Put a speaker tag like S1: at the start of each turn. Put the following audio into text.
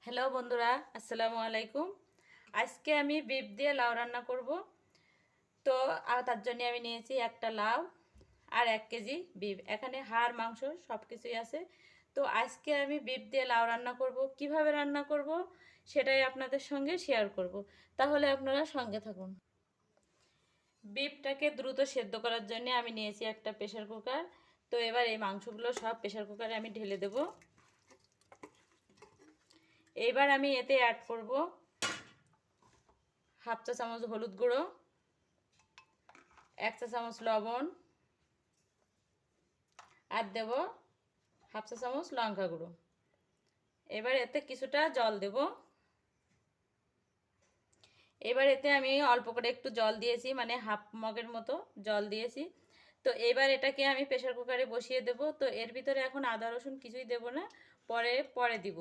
S1: Hello বন্ধুরা, আসসালামু আলাইকুম। আজকে আমি বিফ দিয়ে লাউ রান্না করব। তো তার জন্য আমি নিয়েছি একটা লাউ আর 1 কেজি বিফ। এখানে হাড় মাংস সব কিছুই আছে। তো আজকে আমি বিফ দিয়ে লাউ রান্না করব। কিভাবে রান্না করব সেটাই আপনাদের সঙ্গে শেয়ার করব। তাহলে আপনারা সঙ্গে থাকুন। বিফটাকে দ্রুত সেদ্ধ করার জন্য আমি নিয়েছি একটা প্রেসার কুকার। তো এবার এই মাংসগুলো সব প্রেসার কুকারে আমি ঢেলে দেব। এবার আমি এতে অ্যাড করব হাফ চা চামচ হলুদ গুঁড়ো, 1 চা চামচ লবণ, আর দেব হাফ চা চামচ লঙ্কা গুঁড়ো। এবার এতে কিছুটা জল দেব। এবার এতে আমি অল্প করে একটু জল দিয়েছি, মানে হাফ মগের মতো জল দিয়েছি। তো এবার এটাকে আমি প্রেসার কুকারে বসিয়ে দেব। তো এর ভিতরে এখন আদা রসুন কিছুই দেব না, পরে দিব।